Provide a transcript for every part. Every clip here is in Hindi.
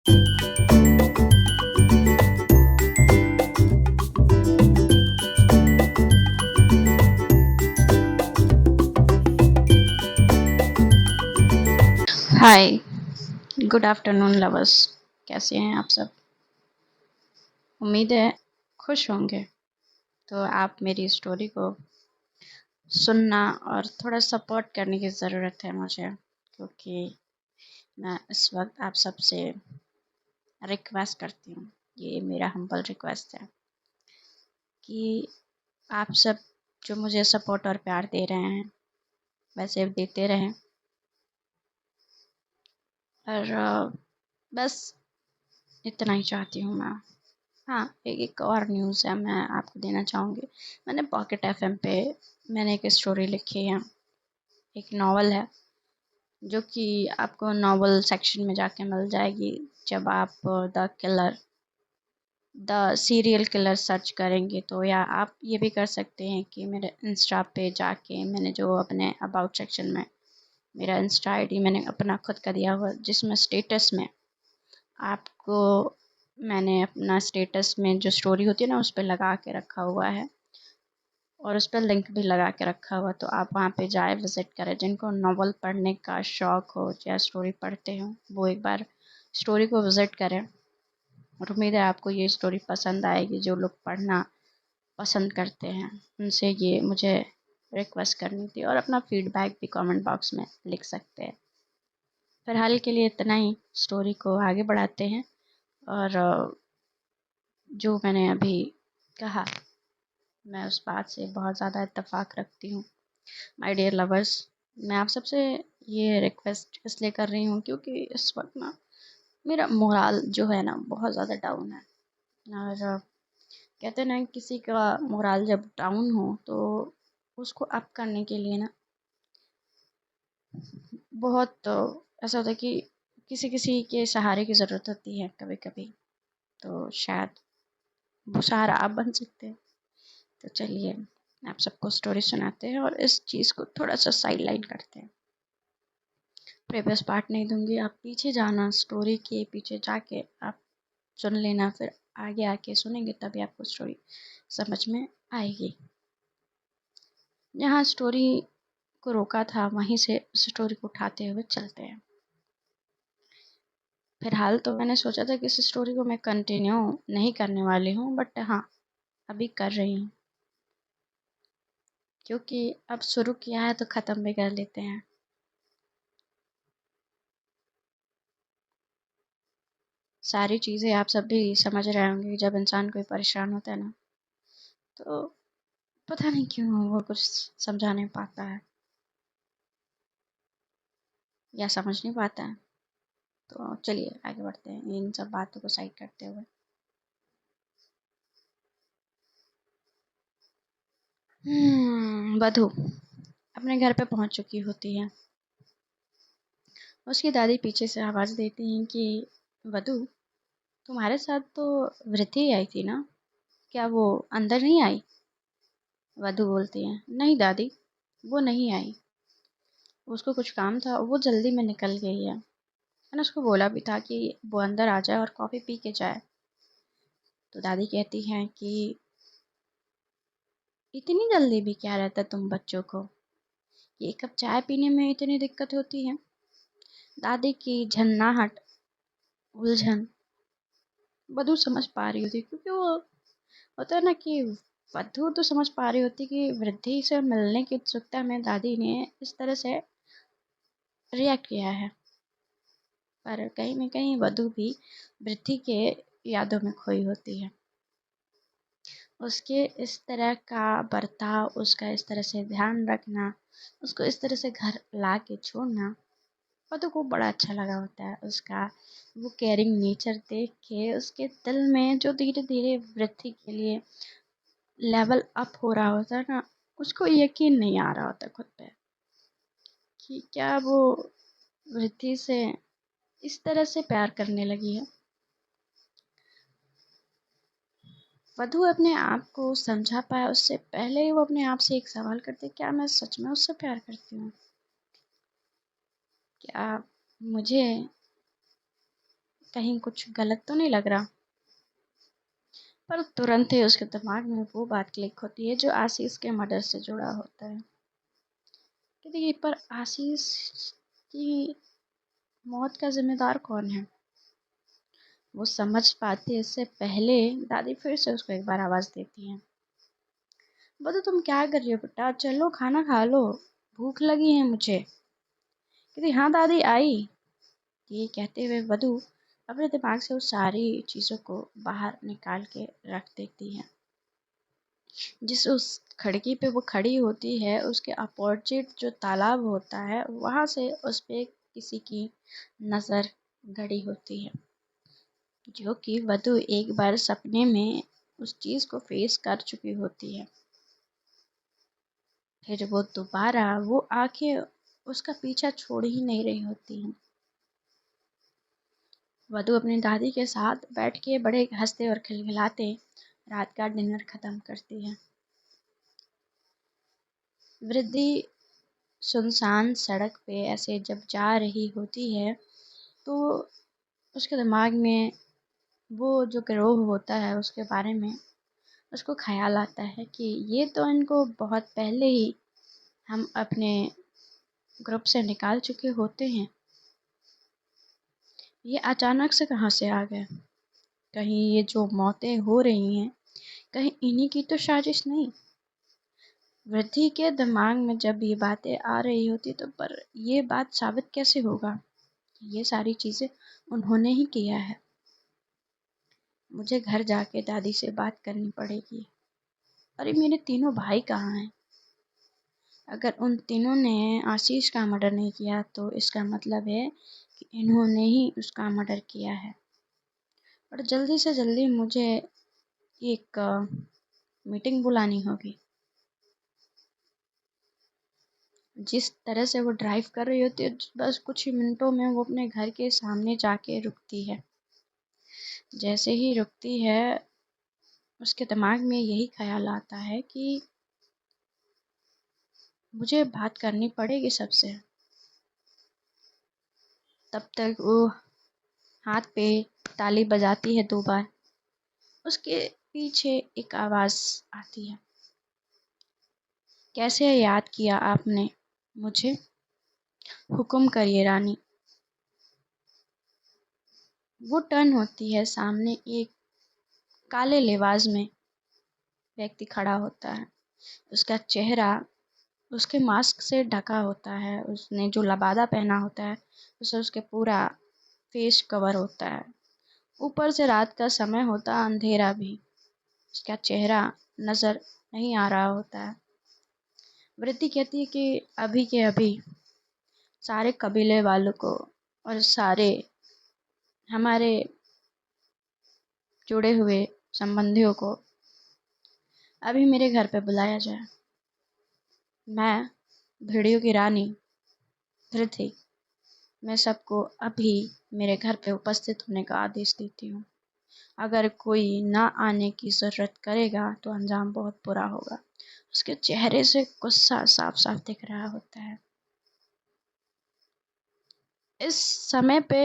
हाय, गुड आफ्टरनून लवर्स। कैसे हैं आप सब? उम्मीद है खुश होंगे। तो आप मेरी स्टोरी को सुनना और थोड़ा सपोर्ट करने की ज़रूरत है मुझे, क्योंकि मैं इस वक्त आप सबसे रिक्वेस्ट करती हूँ, ये मेरा हम्बल रिक्वेस्ट है कि आप सब जो मुझे सपोर्ट और प्यार दे रहे हैं वैसे देते रहें। और बस इतना ही चाहती हूँ मैं। हाँ, एक और न्यूज़ है मैं आपको देना चाहूँगी। मैंने पॉकेट एफएम पे मैंने एक स्टोरी लिखी है, एक नावल है जो कि आपको नावल सेक्शन में जाके मिल जाएगी। जब आप द सीरियल किलर सर्च करेंगे तो, या आप ये भी कर सकते हैं कि मेरे इंस्टा पे जाके मैंने जो अपने अबाउट सेक्शन में मेरा इंस्टा आईडी मैंने अपना खुद का दिया हुआ, जिसमें स्टेटस में आपको मैंने अपना स्टेटस में जो स्टोरी होती है ना उस पर लगा के रखा हुआ है, और उस पर लिंक भी लगा के रखा हुआ। तो आप वहाँ पे जाए, विज़िट करें। जिनको नावल पढ़ने का शौक़ हो या स्टोरी पढ़ते हो वो एक बार स्टोरी को विज़िट करें, और उम्मीद है आपको ये स्टोरी पसंद आएगी। जो लोग पढ़ना पसंद करते हैं उनसे ये मुझे रिक्वेस्ट करनी थी, और अपना फीडबैक भी कमेंट बॉक्स में लिख सकते हैं। फ़िलहाल के लिए इतना ही, स्टोरी को आगे बढ़ाते हैं। और जो मैंने अभी कहा मैं उस बात से बहुत ज़्यादा इत्तेफाक रखती हूँ। माय डियर लवर्स, मैं आप सबसे ये रिक्वेस्ट इसलिए कर रही हूँ क्योंकि इस वक्त ना मेरा मोराल जो है ना बहुत ज़्यादा डाउन है। और कहते हैं ना, किसी का मोराल जब डाउन हो तो उसको अप करने के लिए ना बहुत ऐसा होता है कि किसी किसी के सहारे की ज़रूरत होती है कभी कभी। तो शायद वो सहारा आप बन सकते हैं। तो चलिए आप सबको स्टोरी सुनाते हैं और इस चीज़ को थोड़ा सा साइड लाइन करते हैं। प्रीवियस पार्ट नहीं दूंगी, आप पीछे जाना, स्टोरी के पीछे जाके आप सुन लेना, फिर आगे आके सुनेंगे तभी आपको स्टोरी समझ में आएगी। जहाँ स्टोरी को रोका था वहीं से उस स्टोरी को उठाते हुए चलते हैं। फिलहाल तो मैंने सोचा था कि इस स्टोरी को मैं कंटिन्यू नहीं करने वाली हूँ, बट हाँ अभी कर रही हूँ, क्योंकि अब शुरू किया है तो ख़त्म भी कर लेते हैं। सारी चीज़ें आप सब भी समझ रहे होंगे, जब इंसान कोई परेशान होता है ना तो पता नहीं क्यों वो कुछ समझा नहीं पाता है या समझ नहीं पाता है। तो चलिए आगे बढ़ते हैं इन सब बातों को साइड करते हुए। वधु अपने घर पे पहुंच चुकी होती है। उसकी दादी पीछे से आवाज़ देती हैं कि वधु, तुम्हारे साथ तो वृद्धि आई थी ना, क्या वो अंदर नहीं आई? वधु बोलती है, नहीं दादी, वो नहीं आई, उसको कुछ काम था, वो जल्दी में निकल गई है। मैंने उसको बोला भी था कि वो अंदर आ जाए और कॉफ़ी पी के जाए। तो दादी कहती हैं कि इतनी जल्दी भी क्या रहता तुम बच्चों को, ये एक कप चाय पीने में इतनी दिक्कत होती है? दादी की झन्नाहट, उलझन वधु समझ पा रही होती, क्योंकि वो होता है ना कि वधु तो समझ पा रही होती कि वृद्धि से मिलने की उत्सुकता में दादी ने इस तरह से रिएक्ट किया है। पर कहीं न कहीं वधु भी वृद्धि के यादों में खोई होती है। उसके इस तरह का बर्ताव, उसका इस तरह से ध्यान रखना, उसको इस तरह से घर ला के छोड़ना वधु को बड़ा अच्छा लगा होता है। उसका वो केयरिंग नेचर देख के उसके दिल में जो धीरे धीरे वृद्धि के लिए लेवल अप हो रहा होता है ना, उसको यकीन नहीं आ रहा होता खुद पे कि क्या वो वृद्धि से इस तरह से प्यार करने लगी है। वधु अपने आप को समझा पाए उससे पहले ही वो अपने आप से एक सवाल करती है, क्या मैं सच में उससे प्यार करती हूँ? क्या मुझे कहीं कुछ गलत तो नहीं लग रहा। पर तुरंत ही उसके दिमाग में वो बात क्लिक होती है जो आशीष के मर्डर से जुड़ा होता है कि देखिए, पर आशीष की मौत का जिम्मेदार कौन है। वो समझ पाती है इससे पहले दादी फिर से उसको एक बार आवाज़ देती है, बता तुम क्या कर रही हो बेटा, चलो खाना खा लो, भूख लगी है मुझे। कहती हाँ दादी आई। ये कहते हुए वधु अपने दिमाग से उस सारी चीज़ों को बाहर निकाल के रख देती है। जिस उस खिड़की पे वो खड़ी होती है उसके अपोजिट जो तालाब होता है वहाँ से उस पे किसी की नज़र गड़ी होती है, जो कि वधु एक बार सपने में उस चीज़ को फेस कर चुकी होती है। फिर वो दोबारा वो आंखें उसका पीछा छोड़ ही नहीं रही होती हैं। वधु अपनी दादी के साथ बैठ के बड़े हंसते और खिलखिलाते रात का डिनर खत्म करती है। वृद्धि सुनसान सड़क पे ऐसे जब जा रही होती है तो उसके दिमाग में वो जो गिरोह होता है उसके बारे में उसको ख्याल आता है कि ये तो इनको बहुत पहले ही हम अपने ग्रुप से निकाल चुके होते हैं, ये अचानक से कहाँ से आ गए। कहीं ये जो मौतें हो रही हैं कहीं इन्हीं की तो साजिश नहीं। वृद्धि के दिमाग में जब ये बातें आ रही होती तो पर ये बात साबित कैसे होगा, ये सारी चीज़ें उन्होंने ही किया है। मुझे घर जाके दादी से बात करनी पड़ेगी। अरे मेरे तीनों भाई कहाँ हैं। अगर उन तीनों ने आशीष का मर्डर नहीं किया तो इसका मतलब है कि इन्होंने ही उसका मर्डर किया है। और जल्दी से जल्दी मुझे एक मीटिंग बुलानी होगी। जिस तरह से वो ड्राइव कर रही होती है बस कुछ ही मिनटों में वो अपने घर के सामने जाके रुकती है। जैसे ही रुकती है उसके दिमाग में यही ख्याल आता है कि मुझे बात करनी पड़ेगी सबसे। तब तक वो हाथ पे ताली बजाती है 2 बार। उसके पीछे एक आवाज़ आती है, कैसे याद किया आपने मुझे, हुक्म करिए रानी। वो टर्न होती है, सामने एक काले लिबास में व्यक्ति खड़ा होता है। उसका चेहरा उसके मास्क से ढका होता है, उसने जो लबादा पहना होता है उससे उसके पूरा फेस कवर होता है। ऊपर से रात का समय होता, अंधेरा भी, उसका चेहरा नज़र नहीं आ रहा होता है। वृद्धि कहती है कि अभी के अभी सारे कबीले वालों को और सारे हमारे जुड़े हुए संबंधियों को अभी मेरे घर पे बुलाया जाए। मैं भेड़ियों की रानी वृद्धि, मैं सबको अभी मेरे घर पे उपस्थित होने का आदेश देती हूँ। अगर कोई ना आने की ज़रूरत करेगा तो अंजाम बहुत बुरा होगा। उसके चेहरे से गुस्सा साफ साफ दिख रहा होता है। इस समय पे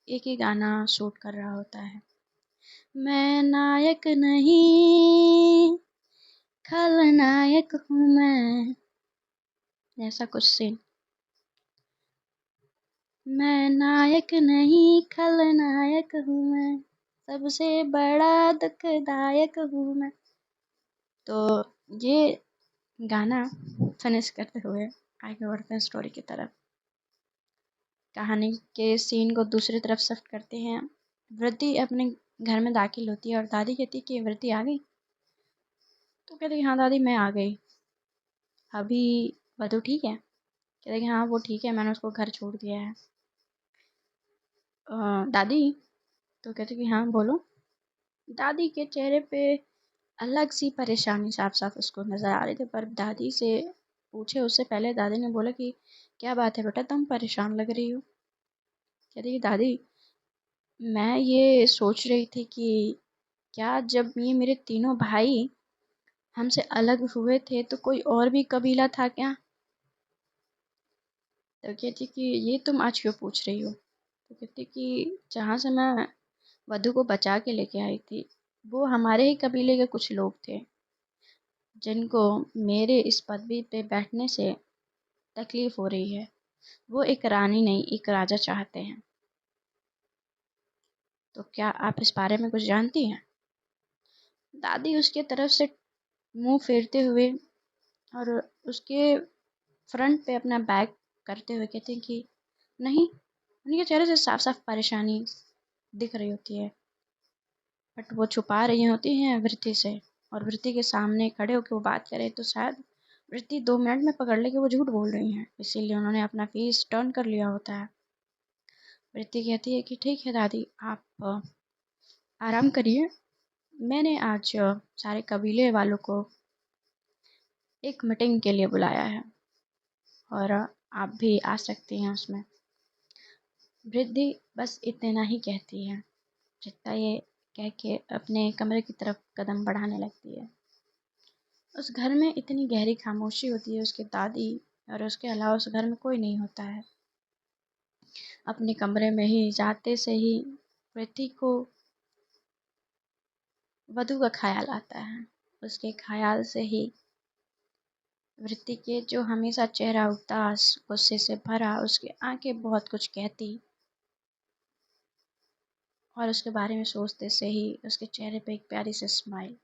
एक ही गाना शूट कर रहा होता है, मैं नायक नहीं खलनायक हूँ मैं, ऐसा कुछ सीन। मैं नायक नहीं खलनायक हूँ मैं, सबसे बड़ा दुखदायक हूँ मैं। तो ये गाना फिनिश करते हुए आगे बढ़ते हैं स्टोरी की तरफ। कहानी के सीन को दूसरी तरफ शिफ्ट करते हैं। वृद्धि अपने घर में दाखिल होती है और दादी कहती है कि वृद्धि आ गई। तो कहती है हाँ दादी मैं आ गई। अभी वधु ठीक है। कहते कि हाँ वो ठीक है, मैंने उसको घर छोड़ दिया है। दादी, तो कहते कि हाँ बोलो। दादी के चेहरे पे अलग सी परेशानी साफ साफ उसको नज़र आ रही थी, पर दादी से पूछे उससे पहले दादी ने बोला कि क्या बात है बेटा, तुम परेशान लग रही हो। कहती कि दादी मैं ये सोच रही थी कि क्या जब ये मेरे तीनों भाई हमसे अलग हुए थे तो कोई और भी कबीला था क्या। तो कहती कि ये तुम आज क्यों पूछ रही हो। तो कहती कि जहाँ से मैं वधू को बचा के लेके आई थी। वो हमारे ही कबीले के कुछ लोग थे जिनको मेरे इस पदवी पे बैठने से तकलीफ हो रही है। वो एक रानी नहीं, एक राजा चाहते हैं। तो क्या आप इस बारे में कुछ जानती हैं? दादी उसके तरफ से मुंह फेरते हुए और उसके फ्रंट पे अपना बैग करते हुए कहते हैं कि नहीं। उनके चेहरे से साफ साफ परेशानी दिख रही होती है, बट वो छुपा रही होती हैं वृत्ति से। और वृत्ति के सामने खड़े होकर वो बात करे तो शायद वृत्ति 2 मिनट में पकड़ ले कि वो झूठ बोल रही हैं, इसीलिए उन्होंने अपना फेस टर्न कर लिया होता है। वृत्ति कहती है कि ठीक है दादी, आप आराम करिए। मैंने आज सारे कबीले वालों को एक मीटिंग के लिए बुलाया है और आप भी आ सकती हैं उसमें। वृद्धि बस इतना ही कहती है। चित्ता ये कह के अपने कमरे की तरफ कदम बढ़ाने लगती है। उस घर में इतनी गहरी खामोशी होती है, उसकी दादी और उसके अलावा उस घर में कोई नहीं होता है। अपने कमरे में ही जाते से ही वृत्ति को वधू का ख्याल आता है। उसके ख्याल से ही वृत्ति के जो हमेशा चेहरा उदास, गुस्से से भरा, उसकी आंखें बहुत कुछ कहती, और उसके बारे में सोचते से ही उसके चेहरे पे एक प्यारी सी स्माइल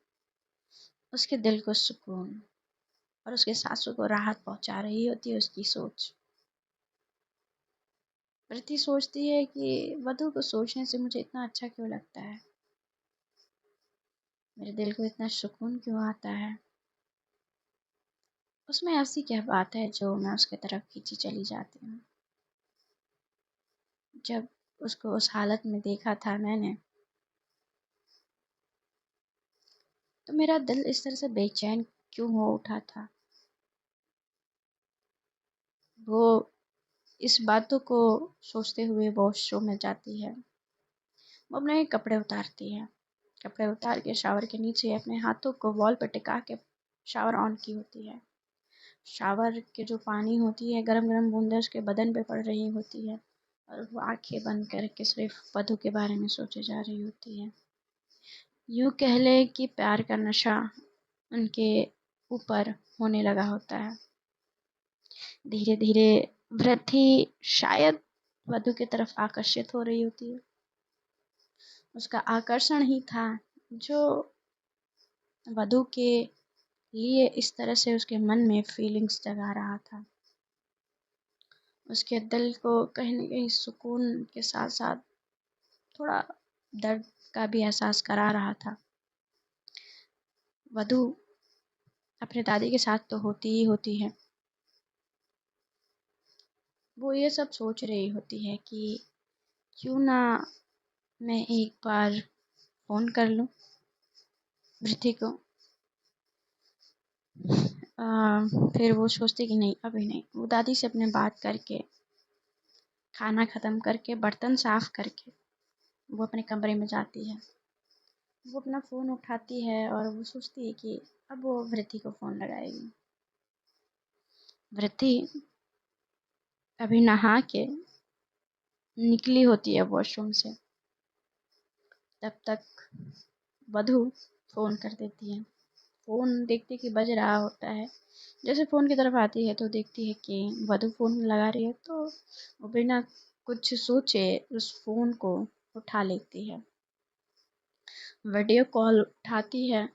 उसके दिल को सुकून और उसके सांसों को राहत पहुंचा रही होती है उसकी सोच। वृत्ति सोचती है कि वधू को सोचने से मुझे इतना अच्छा क्यों लगता है, मेरे दिल को इतना सुकून क्यों आता है। उसमें ऐसी क्या बात है जो मैं उसके तरफ खींची चली जाती हूँ। जब उसको उस हालत में देखा था मैंने, तो मेरा दिल इस तरह से बेचैन क्यों हो उठा था। वो इस बातों को सोचते हुए वॉशरूम में जाती है। वो अपने कपड़े उतारती है। कपड़े उतार के शावर के नीचे अपने हाथों को वॉल पर टिका के शावर ऑन की होती है। शावर के जो पानी होती है, गरम गरम बूंदें उसके बदन पे पड़ रही होती है और वो आंखें बंद करके सिर्फ वधू के बारे में सोचे जा रही होती है। यूँ कह ले कि प्यार का नशा उनके ऊपर होने लगा होता है। धीरे धीरे वृद्धि शायद वधू की तरफ आकर्षित हो रही होती है। उसका आकर्षण ही था जो वधू के लिए इस तरह से उसके मन में फीलिंग्स जगा रहा था। उसके दिल को कहीं न कहीं सुकून के साथ साथ थोड़ा दर्द का भी एहसास करा रहा था। वधू अपने दादी के साथ तो होती ही होती है। वो ये सब सोच रही होती है कि क्यों ना मैं एक बार फ़ोन कर लूँ वृद्धि को। फिर वो सोचती कि नहीं, अभी नहीं। वो दादी से अपने बात करके, खाना ख़त्म करके, बर्तन साफ़ करके वो अपने कमरे में जाती है। वो अपना फ़ोन उठाती है और वो सोचती है कि अब वो वृद्धि को फ़ोन लगाएगी। वृद्धि अभी नहा के निकली होती है वॉशरूम से। तब तक वधू फ़ोन कर देती है। फ़ोन देखती कि बज रहा होता है। जैसे फ़ोन की तरफ आती है तो देखती है कि वधू फ़ोन लगा रही है, तो वो बिना कुछ सोचे उस फ़ोन को उठा लेती है। वीडियो कॉल उठाती है।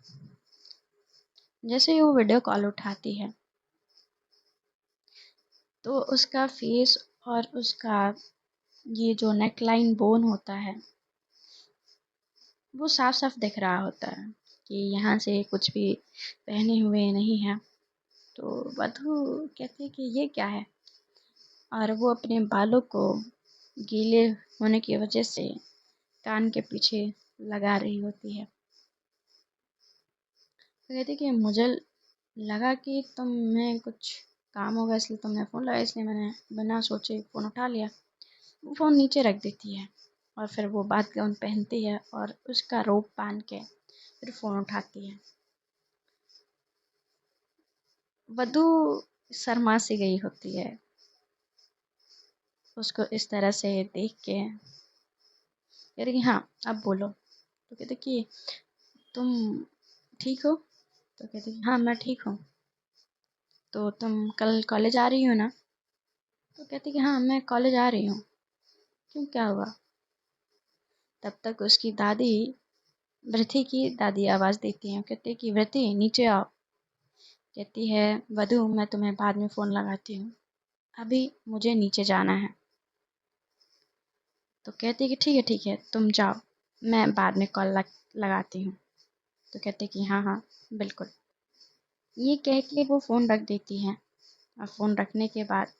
जैसे ही वो वीडियो कॉल उठाती है तो उसका फेस और उसका ये जो नेकलाइन बोन होता है वो साफ साफ दिख रहा होता है कि यहाँ से कुछ भी पहने हुए नहीं है। तो वधू कहती है कि ये क्या है, और वो अपने बालों को गीले होने की वजह से कान के पीछे लगा रही होती है। तो कहती है कि मुझे लगा कि तुम्हें कुछ काम होगा इसलिए तुमने फ़ोन लगाया, इसलिए मैंने बिना सोचे फ़ोन उठा लिया। वो फ़ोन नीचे रख देती है और फिर वो बात गाउन पहनती है और उसका रोब बांध के फिर फ़ोन उठाती है। वधू शर्मा सी गई होती है। उसको इस तरह से देख के कह रही हाँ अब बोलो। तो कहते कि तुम ठीक हो? तो कहती हाँ मैं ठीक हूँ। तो तुम कल कॉलेज आ रही हो ना? तो कहती कि हाँ मैं कॉलेज आ रही हूँ। क्यों, क्या हुआ? तब तक उसकी दादी, वृथी की दादी आवाज़ देती हैं, कहते कि वृथी नीचे आओ। कहती है वधु मैं तुम्हें बाद में फ़ोन लगाती हूँ, अभी मुझे नीचे जाना है। तो कहती कि ठीक है तुम जाओ, मैं बाद में कॉल लगाती हूँ। तो कहते कि हाँ हाँ बिल्कुल। ये कह के वो फ़ोन रख देती हैं। और फ़ोन रखने के बाद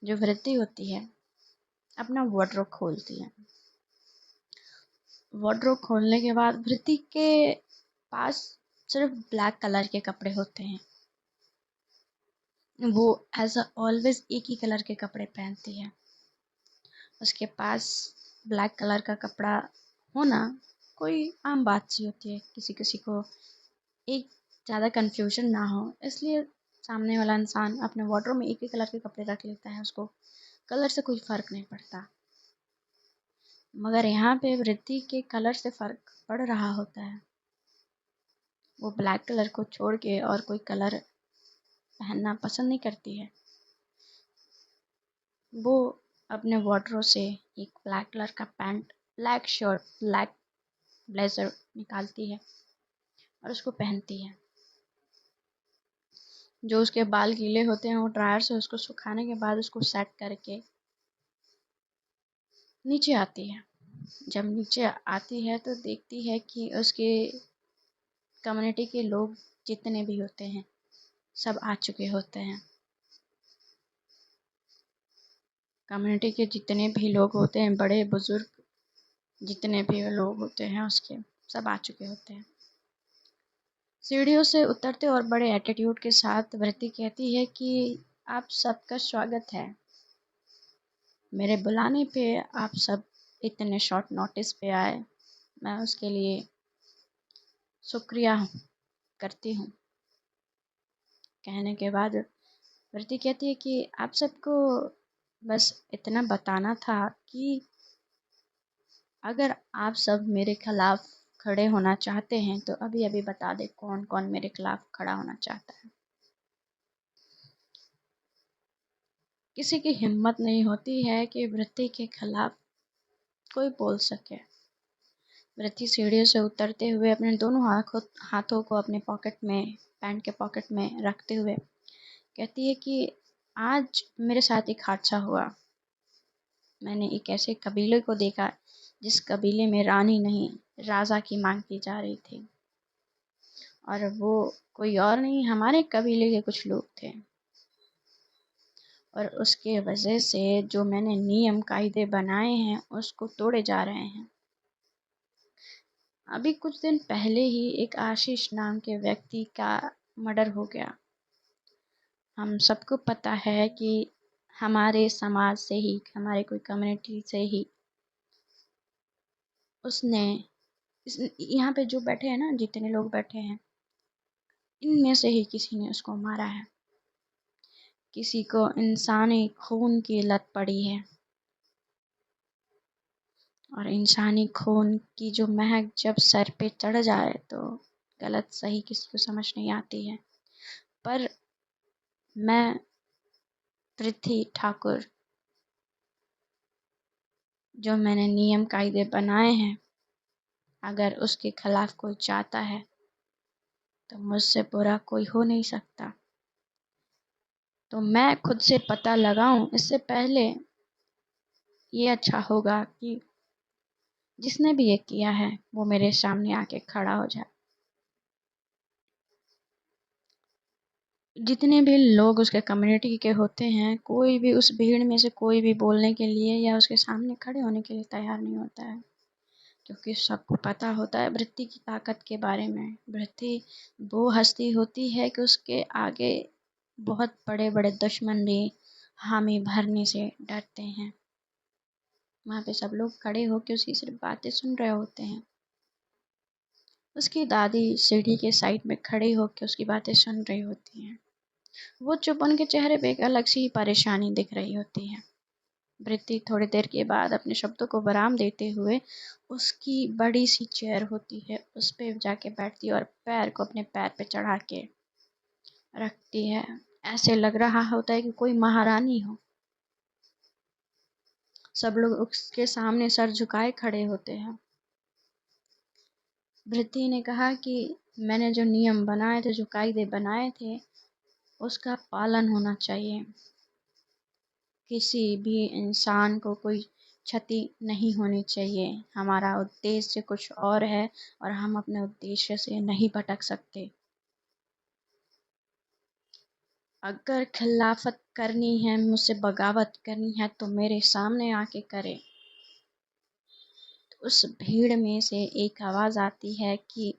जो वृद्धि होती है अपना वार्डरोब खोलती है। वार्डरोब खोलने के बाद वृद्धि के पास सिर्फ ब्लैक कलर के कपड़े होते हैं। वो एज अ ऑलवेज एक ही कलर के कपड़े पहनती है। उसके पास ब्लैक कलर का कपड़ा होना कोई आम बात सी होती है, किसी किसी को एक ज़्यादा कन्फ्यूजन ना हो इसलिए सामने वाला इंसान अपने वार्डरोब में एक ही कलर के कपड़े रख लेता है, उसको कलर से कोई फ़र्क नहीं पड़ता। मगर यहाँ पे वृद्धि के कलर से फ़र्क पड़ रहा होता है। वो ब्लैक कलर को छोड़ के और कोई कलर पहनना पसंद नहीं करती है। वो अपने वार्डरोब से एक ब्लैक कलर का pant, black shirt, black blazer निकालती है और उसको पहनती है। जो उसके बाल गीले होते हैं वो ड्रायर से उसको सुखाने के बाद उसको सेट करके नीचे आती है। जब नीचे आती है तो देखती है कि उसके कम्युनिटी के लोग जितने भी होते हैं सब आ चुके होते हैं। कम्युनिटी के जितने भी लोग होते हैं, बड़े बुजुर्ग जितने भी लोग होते हैं उसके सब आ चुके होते हैं। सीढ़ियों से उतरते और बड़े एटीट्यूड के साथ वृत्ति कहती है कि आप सबका स्वागत है। मेरे बुलाने पे आप सब इतने शॉर्ट नोटिस पे आए, मैं उसके लिए शुक्रिया करती हूँ। कहने के बाद वृत्ति कहती है कि आप सबको बस इतना बताना था कि अगर आप सब मेरे खिलाफ खड़े होना चाहते हैं तो अभी अभी बता दे कौन कौन मेरे खिलाफ खड़ा होना चाहता है। किसी की हिम्मत नहीं होती है कि वृत्ति के खिलाफ कोई बोल सके। वृत्ति सीढ़ियों से उतरते हुए अपने दोनों हाथों को अपने पॉकेट में, पैंट के पॉकेट में रखते हुए कहती है कि आज मेरे साथ एक हादसा हुआ। मैंने एक ऐसे कबीले को देखा जिस कबीले में रानी नहीं राजा की मांग की जा रही थी, और वो कोई और नहीं हमारे कबीले के कुछ लोग थे। और उसके वजह से जो मैंने नियम कायदे बनाए हैं उसको तोड़े जा रहे हैं। अभी कुछ दिन पहले ही एक आशीष नाम के व्यक्ति का मर्डर हो गया। हम सबको पता है कि हमारे समाज से ही, हमारे कोई कम्युनिटी से ही उसने यहाँ पे जो बैठे हैं ना, जितने लोग बैठे हैं, इनमें से ही किसी ने उसको मारा है। किसी को इंसानी खून की लत पड़ी है और इंसानी खून की जो महक जब सर पे चढ़ जाए तो गलत सही किसी को समझ नहीं आती है। पर मैं पृथ्वी ठाकुर, जो मैंने नियम कायदे बनाए हैं, अगर उसके खिलाफ कोई चाहता है तो मुझसे बुरा कोई हो नहीं सकता। तो मैं खुद से पता लगाऊं इससे पहले ये अच्छा होगा कि जिसने भी ये किया है वो मेरे सामने आके खड़ा हो जाए। जितने भी लोग उसके कम्युनिटी के होते हैं, कोई भी उस भीड़ में से कोई भी बोलने के लिए या उसके सामने खड़े होने के लिए तैयार नहीं होता है, क्योंकि सबको पता होता है वृत्ति की ताकत के बारे में। वृत्ति वो हस्ती होती है कि उसके आगे बहुत बड़े बड़े दुश्मन भी हामी भरने से डरते हैं। वहाँ पे सब लोग खड़े होकर उसकी सिर्फ बातें सुन रहे होते हैं। उसकी दादी सीढ़ी के साइड में खड़ी होकर उसकी बातें सुन रही होती हैं। वो चुप, उनके चेहरे पे एक अलग सी परेशानी दिख रही होती है। वृद्धि थोड़ी देर के बाद अपने शब्दों को विराम देते हुए उसकी बड़ी सी चेयर होती है उस पे जाके बैठती है और पैर को अपने पैर पे चढ़ा के रखती है। ऐसे लग रहा होता है कि कोई महारानी हो। सब लोग उसके सामने सर झुकाए खड़े होते हैं। वृद्धि ने कहा कि मैंने जो नियम बनाए थे, जो कायदे बनाए थे, उसका पालन होना चाहिए। किसी भी इंसान को कोई क्षति नहीं होनी चाहिए। हमारा उद्देश्य कुछ और है और हम अपने उद्देश्य से नहीं भटक सकते। अगर खिलाफत करनी है, मुझसे बगावत करनी है तो मेरे सामने आके करे। तो उस भीड़ में से एक आवाज आती है कि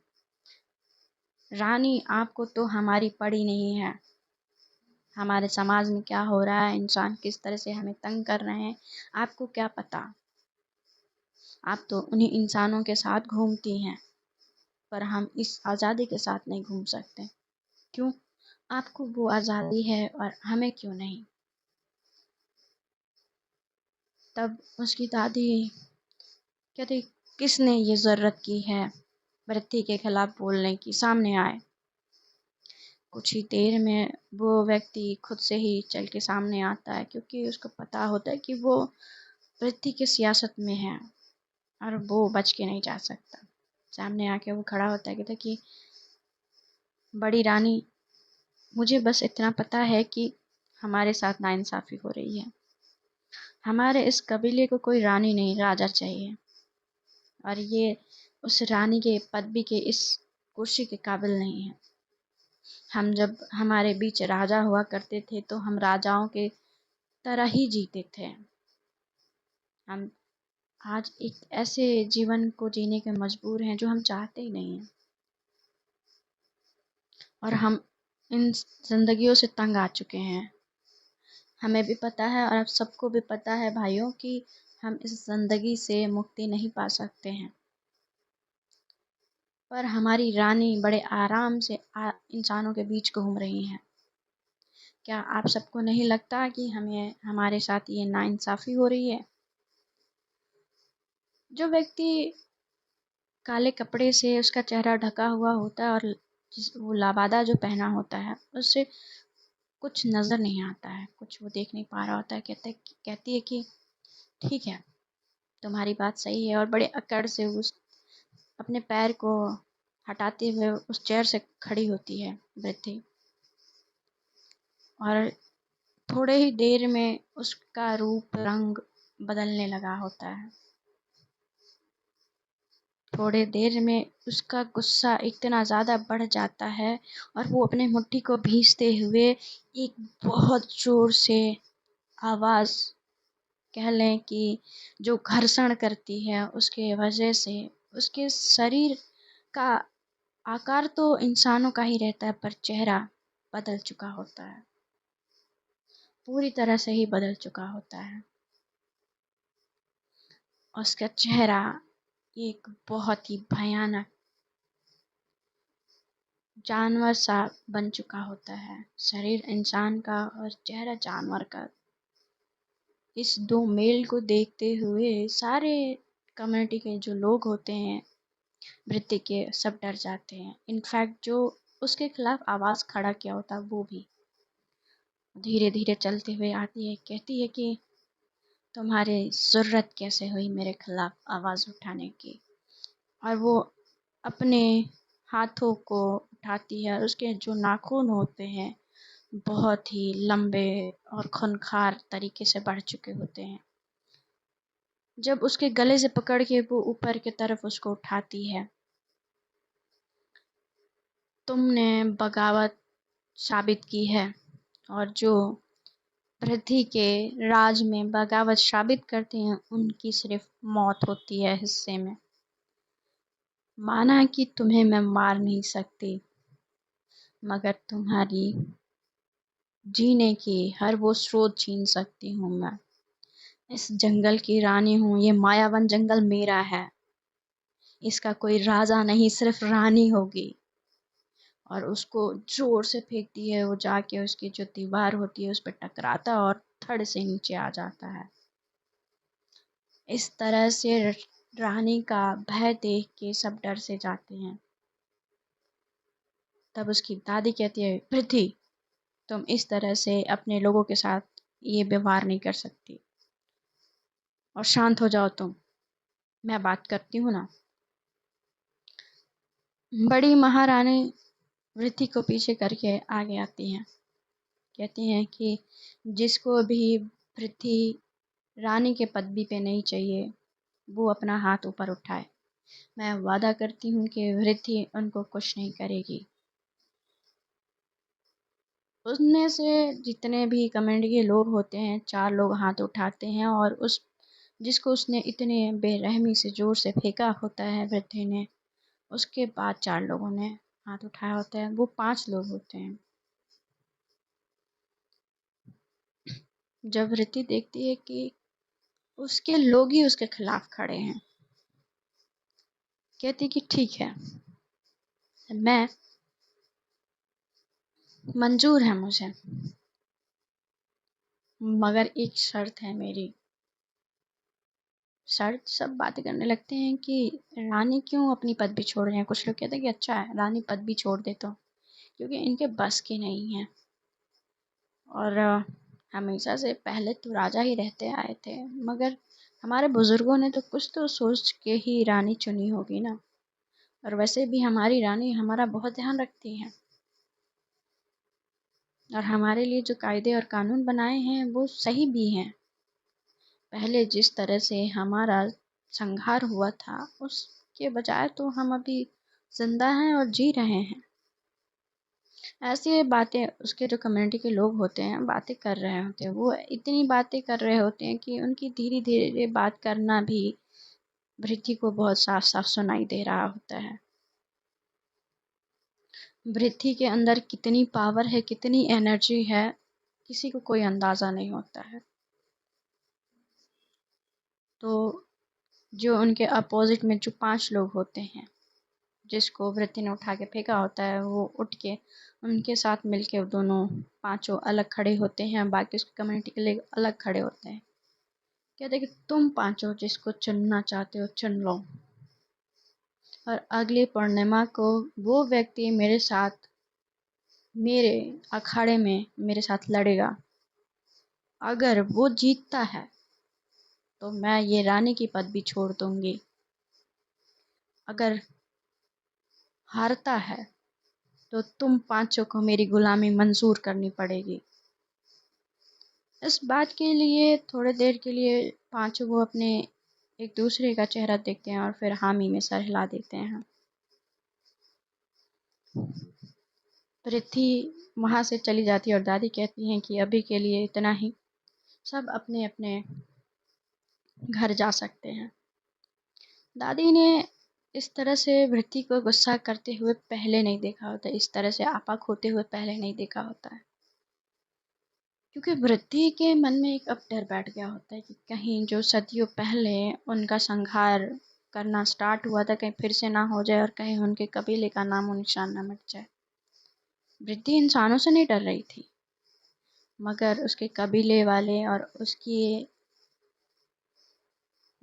रानी, आपको तो हमारी पड़ी नहीं है। हमारे समाज में क्या हो रहा है, इंसान किस तरह से हमें तंग कर रहे हैं, आपको क्या पता। आप तो उन्हीं इंसानों के साथ घूमती हैं, पर हम इस आज़ादी के साथ नहीं घूम सकते। क्यों? आपको वो आज़ादी है और हमें क्यों नहीं? तब उसकी दादी कहती, किसने ये ज़रूरत की है वृद्धि के खिलाफ बोलने की, सामने आए। कुछ ही देर में वो व्यक्ति खुद से ही चल के सामने आता है, क्योंकि उसको पता होता है कि वो वृद्धि की सियासत में है और वो बच के नहीं जा सकता। सामने आके वो खड़ा होता है, कहता है कि बड़ी रानी, मुझे बस इतना पता है कि हमारे साथ नाइंसाफ़ी हो रही है। हमारे इस कबीले को कोई रानी नहीं, राजा चाहिए, और ये उस रानी के पदवी के इस कुर्सी के काबिल नहीं है। हम जब हमारे बीच राजा हुआ करते थे तो हम राजाओं के तरह ही जीते थे। हम आज एक ऐसे जीवन को जीने के मजबूर हैं जो हम चाहते ही नहीं हैं, और हम इन जिंदगियों से तंग आ चुके हैं। हमें भी पता है और आप सबको भी पता है भाइयों कि हम इस जिंदगी से मुक्ति नहीं पा सकते हैं। पर हमारी रानी बड़े आराम से इंसानों के बीच घूम रही हैं। क्या आप सबको नहीं लगता कि हमें हमारे साथ ये नाइंसाफ़ी हो रही है? जो व्यक्ति काले कपड़े से उसका चेहरा ढका हुआ होता है और वो लाबादा जो पहना होता है, उससे कुछ नज़र नहीं आता है, कुछ वो देख नहीं पा रहा होता है। कहती है कि ठीक है, तुम्हारी बात सही है, और बड़े अकड़ से उस अपने पैर को हटाते हुए उस चेयर से खड़ी होती है वृद्धि, और थोड़े ही देर में उसका रूप रंग बदलने लगा होता है। थोड़े देर में उसका गुस्सा इतना ज़्यादा बढ़ जाता है और वो अपने मुट्ठी को भींचते हुए एक बहुत ज़ोर से आवाज़, कह लें कि जो घर्षण करती है, उसके वजह से उसके शरीर का आकार तो इंसानों का ही रहता है, पर चेहरा बदल चुका होता है, पूरी तरह से ही बदल चुका होता है। उसका चेहरा एक बहुत ही भयानक जानवर सा बन चुका होता है। शरीर इंसान का और चेहरा जानवर का। इस दो मेल को देखते हुए सारे कम्युनिटी के जो लोग होते हैं वृत्ति के, सब डर जाते हैं। इनफैक्ट जो उसके खिलाफ आवाज़ खड़ा किया होता वो भी धीरे धीरे चलते हुए आती है, कहती है कि तुम्हारी ज़रूरत कैसे हुई मेरे खिलाफ आवाज़ उठाने की। और वो अपने हाथों को उठाती है और उसके जो नाखून होते हैं बहुत ही लंबे और खूंखार तरीके से बढ़ चुके होते हैं। जब उसके गले से पकड़ के वो ऊपर की तरफ उसको उठाती है, तुमने बगावत साबित की है, और जो वृद्धि के राज में बगावत साबित करते हैं उनकी सिर्फ मौत होती है हिस्से में। माना कि तुम्हें मैं मार नहीं सकती, मगर तुम्हारी जीने की हर वो स्रोत छीन सकती हूँ मैं। इस जंगल की रानी हूँ, ये मायावन जंगल मेरा है। इसका कोई राजा नहीं, सिर्फ रानी होगी। और उसको जोर से फेंकती है, वो जाके उसकी जो दीवार होती है उस पर टकराता है और धड़ से नीचे आ जाता है। इस तरह से रानी का भय देख के सब डर से जाते हैं। तब उसकी दादी कहती है, पृथ्वी, तुम इस तरह से अपने लोगों के साथ ये व्यवहार नहीं कर सकती, और शांत हो जाओ तुम, मैं बात करती हूँ ना। बड़ी महारानी वृद्धि को पीछे करके आगे आती हैं। कहती हैं कि जिसको भी पृथ्वी रानी के पदवी पे नहीं चाहिए, वो अपना हाथ ऊपर उठाए। मैं वादा करती हूँ कि वृद्धि उनको कुछ नहीं करेगी। उसमें से जितने भी कमेंट के लोग होते हैं, 4 लोग हाथ उठाते हैं, और उस जिसको उसने इतने बेरहमी से ज़ोर से फेंका होता है वृद्धि ने, उसके बाद 4 लोगों ने हाथ उठाया होता है। वो 5 लोग होते हैं। जब वृद्धि देखती है कि उसके लोग ही उसके खिलाफ खड़े हैं, कहती कि ठीक है, मैं मंजूर है मुझे, मगर एक शर्त है मेरी। शर्त, सब बातें करने लगते हैं कि रानी क्यों अपनी पदवी छोड़ रहे हैं। कुछ लोग कहते हैं कि अच्छा है रानी पदवी छोड़ दे तो, क्योंकि इनके बस की नहीं है। और हमेशा से पहले तो राजा ही रहते आए थे, मगर हमारे बुजुर्गों ने तो कुछ तो सोच के ही रानी चुनी होगी ना। और वैसे भी हमारी रानी हमारा बहुत ध्यान रखती है, और हमारे लिए जो कायदे और कानून बनाए हैं वो सही भी हैं। पहले जिस तरह से हमारा संहार हुआ था, उसके बजाय तो हम अभी जिंदा हैं और जी रहे हैं। ऐसी बातें उसके जो कम्युनिटी के लोग होते हैं बातें कर रहे होते हैं, वो इतनी बातें कर रहे होते हैं कि उनकी धीरे धीरे बात करना भी वृद्धि को बहुत साफ साफ सुनाई दे रहा होता है। वृद्धि के अंदर कितनी पावर है, कितनी एनर्जी है, किसी को कोई अंदाजा नहीं होता है। तो जो उनके अपोजिट में जो 5 लोग होते हैं, जिसको वृद्धि ने उठा के फेंका होता है, वो उठ के उनके साथ मिलके दोनों पांचों अलग खड़े होते हैं, बाकी उसकी कम्युनिटी के लिए अलग खड़े होते हैं। कहते हैं कि तुम पांचों जिसको चुनना चाहते हो चुन लो, और अगली पूर्णिमा को वो व्यक्ति मेरे साथ मेरे अखाड़े में मेरे साथ लड़ेगा। अगर वो जीतता है तो मैं ये रानी की पदवी छोड़ दूंगी, अगर हारता है तो तुम पांचों को मेरी गुलामी मंजूर करनी पड़ेगी। इस बात के लिए थोड़ी देर के लिए पांचों वो अपने एक दूसरे का चेहरा देखते हैं और फिर हामी में सर हिला देते हैं। पृथ्वी वहां से चली जाती है और दादी कहती हैं कि अभी के लिए इतना ही, सब अपने अपने घर जा सकते हैं। दादी ने इस तरह से वृत्ति को गुस्सा करते हुए पहले नहीं देखा होता, इस तरह से आपा खोते हुए पहले नहीं देखा होता है, क्योंकि वृत्ति के मन में एक अब डर बैठ गया होता है कि कहीं जो सदियों पहले उनका संहार करना स्टार्ट हुआ था कहीं फिर से ना हो जाए, और कहीं उनके कबीले का नामो निशान ना मिट जाए। वृत्ति इंसानों से नहीं डर रही थी, मगर उसके कबीले वाले और उसकी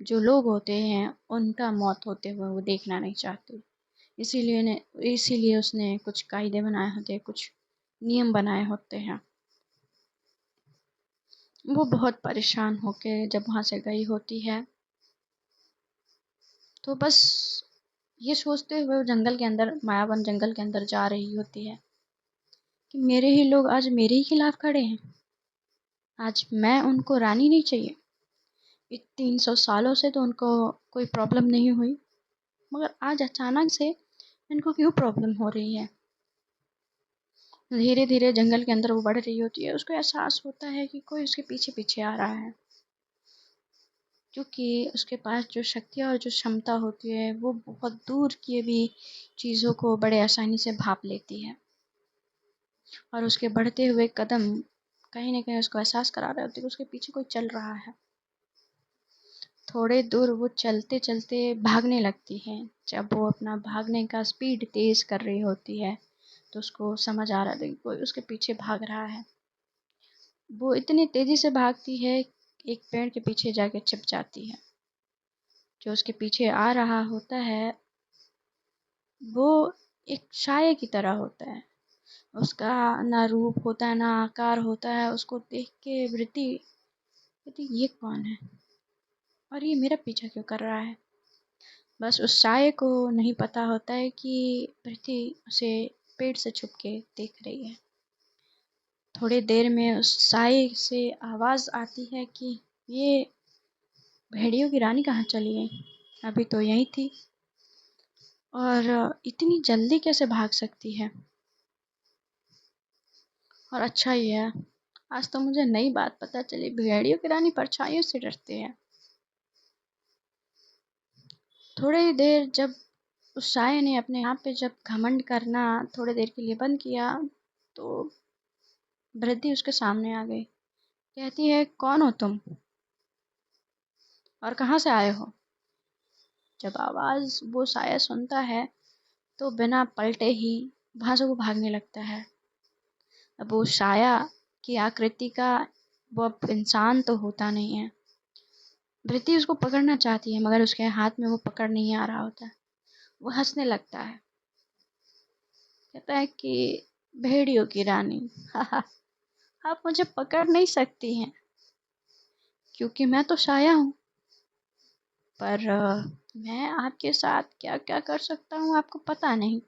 जो लोग होते हैं उनका मौत होते हुए वो देखना नहीं चाहती। इसीलिए उसने कुछ कायदे बनाए होते हैं, कुछ नियम बनाए होते हैं। वो बहुत परेशान होके जब वहाँ से गई होती है, तो बस ये सोचते हुए वो जंगल के अंदर, मायावन जंगल के अंदर जा रही होती है कि मेरे ही लोग आज मेरे ही खिलाफ खड़े हैं। आज मैं उनको रानी नहीं चाहिए। 300 सालों से तो उनको कोई प्रॉब्लम नहीं हुई, मगर आज अचानक से इनको क्यों प्रॉब्लम हो रही है। धीरे धीरे जंगल के अंदर वो बढ़ रही होती है, उसको एहसास होता है कि कोई उसके पीछे पीछे आ रहा है, क्योंकि उसके पास जो शक्ति और जो क्षमता होती है वो बहुत दूर की भी चीज़ों को बड़े आसानी से भाप लेती है, और उसके बढ़ते हुए कदम कहीं ना कहीं उसको एहसास करा रहे होते हैं कि उसके पीछे कोई चल रहा है। थोड़े दूर वो चलते चलते भागने लगती है। जब वो अपना भागने का स्पीड तेज कर रही होती है तो उसको समझ आ रहा था कि कोई उसके पीछे भाग रहा है। वो इतनी तेजी से भागती है, एक पेड़ के पीछे जाके छिप जाती है। जो उसके पीछे आ रहा होता है वो एक साये की तरह होता है। उसका ना रूप होता है ना आकार होता है। उसको देख के वृत्ति कहती ये कौन है और ये मेरा पीछा क्यों कर रहा है। बस उस साये को नहीं पता होता है कि पृथ्वी उसे पेड़ से छुप के देख रही है। थोड़ी देर में उस साये से आवाज़ आती है कि ये भेड़ियों की रानी कहाँ चली गई, अभी तो यहीं थी और इतनी जल्दी कैसे भाग सकती है। और अच्छा ही है, आज तो मुझे नई बात पता चली, भेड़ियों की रानी परछाइयों से डरते हैं। थोड़ी देर जब उस साये ने अपने आप पे जब घमंड करना थोड़ी देर के लिए बंद किया तो वृद्धि उसके सामने आ गई। कहती है कौन हो तुम और कहाँ से आए हो। जब आवाज़ वो साया सुनता है तो बिना पलटे ही वहाँ से वो भागने लगता है। अब वो साया की आकृति का वो अब इंसान तो होता नहीं है। वृद्धि उसको पकड़ना चाहती है मगर उसके हाथ में वो पकड़ नहीं आ रहा होता। वो हंसने लगता है, कहता है कि भेड़ियों की रानी आप मुझे पकड़ नहीं सकती हैं क्योंकि मैं तो साया हूँ। पर मैं आपके साथ क्या क्या कर सकता हूँ आपको पता नहीं।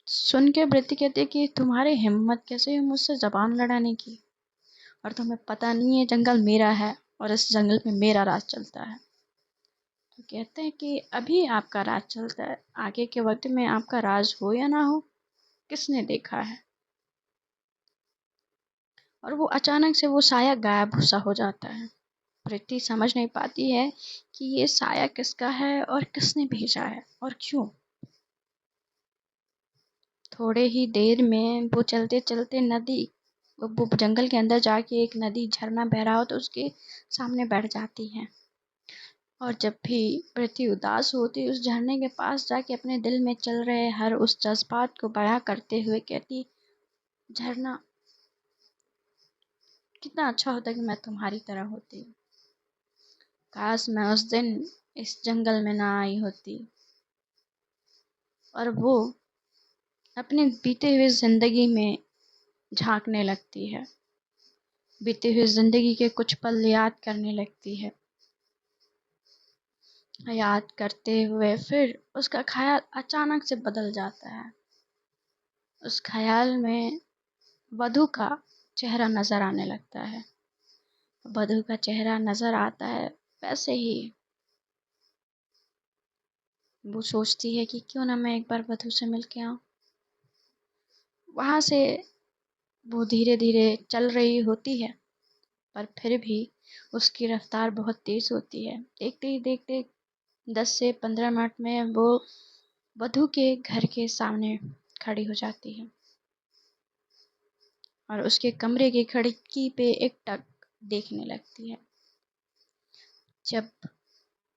सुन के वृद्धि कहती है कि तुम्हारी हिम्मत कैसे है मुझसे जबान लड़ाने की, और तुम्हें पता नहीं है जंगल मेरा है और इस जंगल में मेरा राज चलता है। तो कहते हैं कि अभी आपका राज चलता है, आगे के वक्त में आपका राज हो या ना हो किसने देखा है। और वो अचानक से वो साया गायब सा हो जाता है। प्रीति समझ नहीं पाती है कि ये साया किसका है और किसने भेजा है और क्यों। थोड़े ही देर में वो चलते चलते नदी, वो जंगल के अंदर जाके एक नदी झरना बह रहा हो तो उसके सामने बैठ जाती है। और जब भी पृथ्वी उदास होती उस झरने के पास जाके अपने दिल में चल रहे हर उस जज्बात को बयां करते हुए कहती, झरना कितना अच्छा होता कि मैं तुम्हारी तरह होती, काश मैं उस दिन इस जंगल में ना आई होती। और वो अपने बीते हुए जिंदगी में झांकने लगती है, बीते हुए जिंदगी के कुछ पल याद करने लगती है। याद करते हुए फिर उसका ख्याल अचानक से बदल जाता है। उस ख्याल में वधु का चेहरा नजर आने लगता है। वधु का चेहरा नजर आता है, वैसे ही वो सोचती है कि क्यों ना मैं एक बार वधु से मिल के आऊं। वहां से वो धीरे धीरे चल रही होती है पर फिर भी उसकी रफ्तार बहुत तेज होती है। देखते ही देखते 10 से 15 मिनट में वो वधु के घर के सामने खड़ी हो जाती है और उसके कमरे की खिड़की पे एकटक देखने लगती है। जब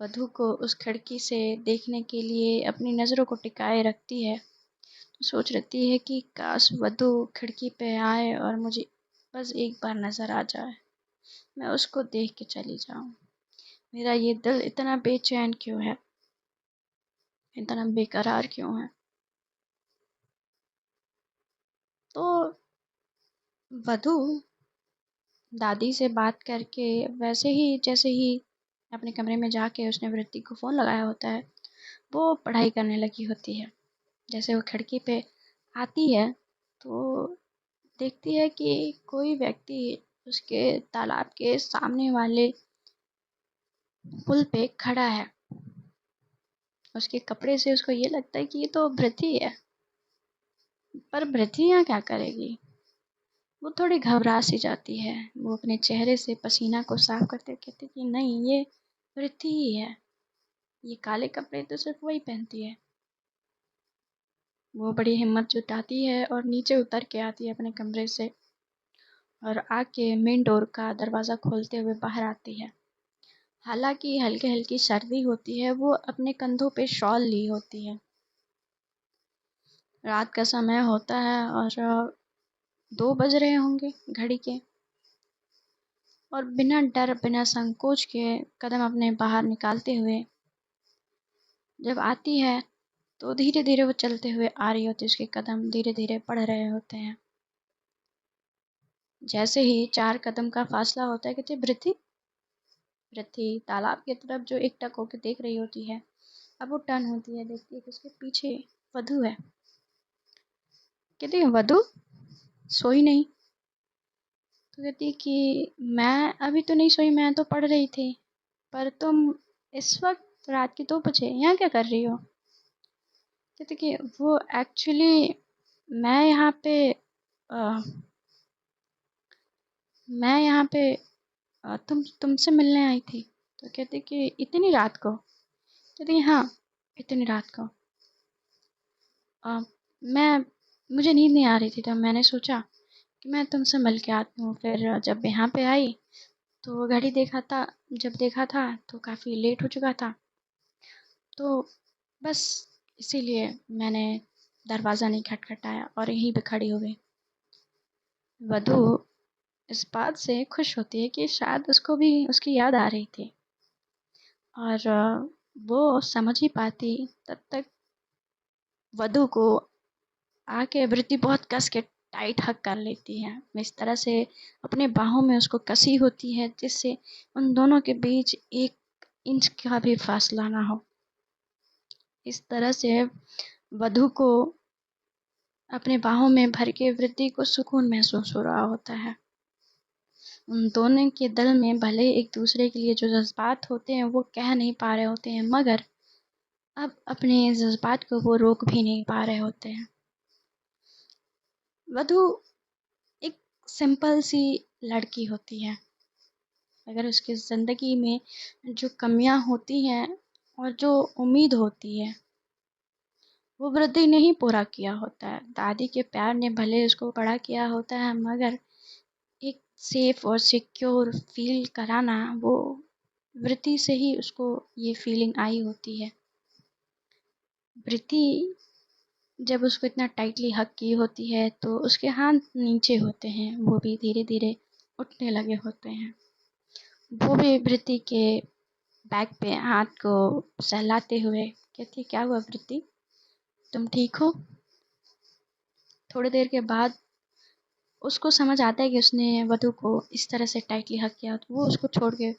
वधु को उस खिड़की से देखने के लिए अपनी नज़रों को टिकाए रखती है तो सोच रही है कि काश वधु खिड़की पे आए और मुझे बस एक बार नज़र आ जाए, मैं उसको देख के चली जाऊं। मेरा ये दिल इतना बेचैन क्यों है, इतना बेकरार क्यों है। तो वधु दादी से बात करके वैसे ही जैसे ही अपने कमरे में जाके उसने वृत्ति को फ़ोन लगाया होता है वो पढ़ाई करने लगी होती है। जैसे वो खिड़की पे आती है तो देखती है कि कोई व्यक्ति उसके तालाब के सामने वाले पुल पे खड़ा है। उसके कपड़े से उसको ये लगता है कि ये तो भृथि है, पर भृथि यहाँ क्या करेगी। वो थोड़ी घबरा सी जाती है। वो अपने चेहरे से पसीना को साफ करते कहते कि नहीं, ये भृथि ही है, ये काले कपड़े तो सिर्फ वही पहनती है। वो बड़ी हिम्मत जुटाती है और नीचे उतर के आती है अपने कमरे से और आके मेन डोर का दरवाज़ा खोलते हुए बाहर आती है। हालांकि हल्की हल्की सर्दी होती है, वो अपने कंधों पे शॉल ली होती है। रात का समय होता है और 2 बज रहे होंगे घड़ी के। और बिना डर बिना संकोच के कदम अपने बाहर निकालते हुए जब आती है, तो धीरे धीरे वो चलते हुए आ रही होती है, उसके कदम धीरे धीरे बढ़ रहे होते हैं। जैसे ही 4 कदम का फासला होता है, कहती है वृद्धि। वृद्धि तालाब की तरफ जो एकटक होकर देख रही होती है, अब वो टर्न होती है, देखती है कि उसके पीछे वधु है। कहती है वधु, सोई नहीं? तो कहती है कि मैं अभी तो नहीं सोई, मैं तो पढ़ रही थी। पर तुम इस वक्त रात के 2 बजे यहाँ क्या कर रही हो? कहती कि वो एक्चुअली मैं यहाँ पे अ, मैं यहाँ पे तुमसे मिलने आई थी। तो कहती कि इतनी रात को? कहती हाँ, इतनी रात को। अ, मैं मुझे नींद नहीं आ रही थी, तो मैंने सोचा कि मैं तुमसे मिल के आती हूँ। फिर जब यहाँ पे आई तो घड़ी देखा था, जब देखा था तो काफ़ी लेट हो चुका था, तो बस इसीलिए मैंने दरवाज़ा नहीं खटखटाया और यहीं पे खड़ी हो गई। वधु इस बात से खुश होती है कि शायद उसको भी उसकी याद आ रही थी, और वो समझ ही पाती तब तक वधु को आके वृत्ति बहुत कस के टाइट हग कर लेती है। इस तरह से अपने बाहों में उसको कसी होती है, जिससे उन दोनों के बीच 1 इंच का भी फासला ना हो। इस तरह से वधु को अपने बाहों में भर के वृत्ति को सुकून महसूस हो रहा होता है। उन दोनों के दिल में भले एक दूसरे के लिए जो जज्बात होते हैं वो कह नहीं पा रहे होते हैं, मगर अब अपने जज्बात को वो रोक भी नहीं पा रहे होते हैं। वधु एक सिंपल सी लड़की होती है। अगर उसकी ज़िंदगी में जो कमियां होती हैं और जो उम्मीद होती है, वो वृद्धि ने ही पूरा किया होता है। दादी के प्यार ने भले उसको बड़ा किया होता है, मगर एक सेफ और सिक्योर फील कराना, वो वृत्ति से ही उसको ये फीलिंग आई होती है। वृत्ति जब उसको इतना टाइटली हग की होती है, तो उसके हाथ नीचे होते हैं, वो भी धीरे धीरे उठने लगे होते हैं। वो भी वृत्ति के बैक पे हाथ को सहलाते हुए कहती है, क्या हुआ वृत्ति, तुम ठीक हो? थोड़ी देर के बाद उसको समझ आता है कि उसने वधु को इस तरह से टाइटली हग किया, तो वो उसको छोड़ के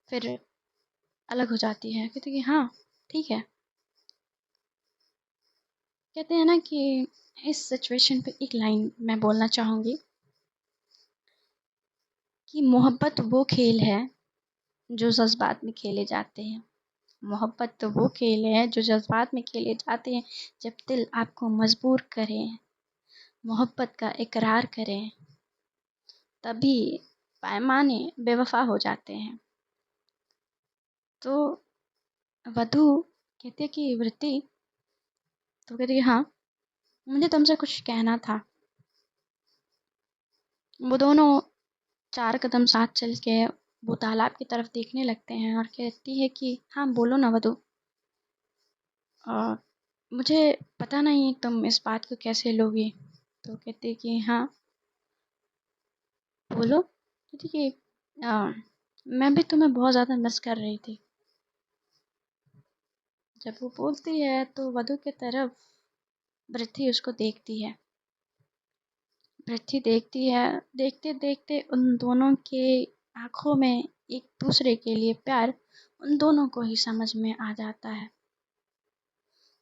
फिर अलग हो जाती है। कहती है कि हाँ ठीक है। कहते हैं ना कि इस सिचुएशन पे एक लाइन मैं बोलना चाहूँगी कि मोहब्बत वो खेल है जो जज्बात में खेले जाते हैं। मोहब्बत तो वो खेल है जो जज्बात में खेले जाते हैं, जब दिल आपको मजबूर करें, मोहब्बत का इकरार करें, तभी पैमाने बेवफा हो जाते हैं। तो वधु कहती है कि वृत्ति, तो कहती है हाँ, मुझे तुमसे कुछ कहना था। वो दोनों 4 कदम साथ चल के वो तालाब की तरफ देखने लगते हैं और कहती है कि हाँ बोलो ना वधु, मुझे पता नहीं तुम इस बात को कैसे लोगी। तो कहती है कि हाँ बोलो। कहती कि मैं भी तुम्हें बहुत ज़्यादा मिस कर रही थी। जब वो बोलती है तो वधु की तरफ वृद्धि उसको देखती है। वृद्धि देखती है, देखते देखते उन दोनों के आँखों में एक दूसरे के लिए प्यार उन दोनों को ही समझ में आ जाता है।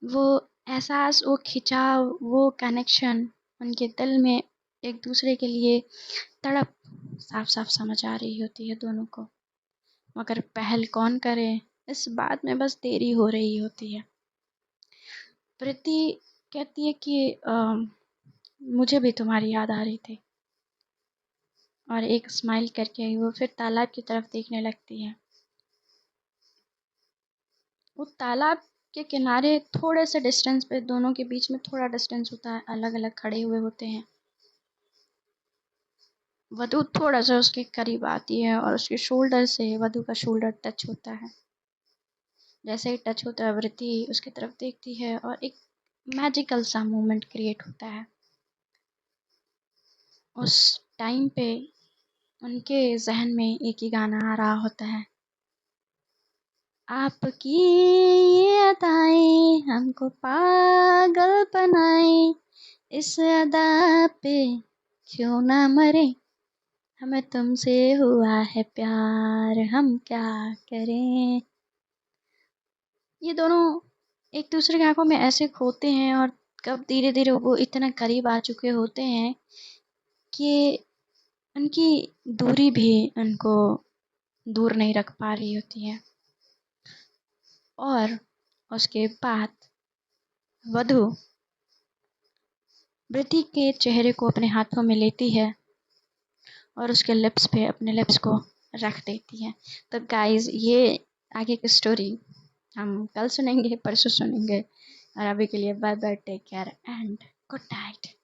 वो एहसास, वो खिंचाव, वो कनेक्शन उनके दिल में एक दूसरे के लिए तड़प साफ साफ समझ आ रही होती है दोनों को, मगर पहल कौन करे, इस बात में बस देरी हो रही होती है। प्रीति कहती है कि मुझे भी तुम्हारी याद आ रही थी, और एक स्माइल करके वो फिर तालाब की तरफ देखने लगती है। वो तालाब के किनारे थोड़े से डिस्टेंस पे, दोनों के बीच में थोड़ा डिस्टेंस होता है, अलग अलग खड़े हुए होते हैं। वधु थोड़ा सा उसके करीब आती है और उसके शोल्डर से वधु का शोल्डर टच होता है। जैसे ही टच होता है, वृत्ति उसकी तरफ देखती है और एक मैजिकल सा मोमेंट क्रिएट होता है। उस टाइम पे उनके जहन में एक ही गाना आ रहा होता है, आपकी ये अदाएं हमको पागल बनाए, इस अदा पे क्यों ना मरे, हमें तुमसे हुआ है प्यार, हम क्या करें। ये दोनों एक दूसरे की आंखों में ऐसे खोते हैं और कब धीरे धीरे वो इतना करीब आ चुके होते हैं कि उनकी दूरी भी उनको दूर नहीं रख पा रही होती है। और उसके बाद वधु वृद्धि के चेहरे को अपने हाथों में लेती है और उसके लिप्स पे अपने लिप्स को रख देती है। तो गाइस, ये आगे की स्टोरी हम कल सुनेंगे, परसों सुनेंगे, और अभी के लिए bye bye, take care and good night.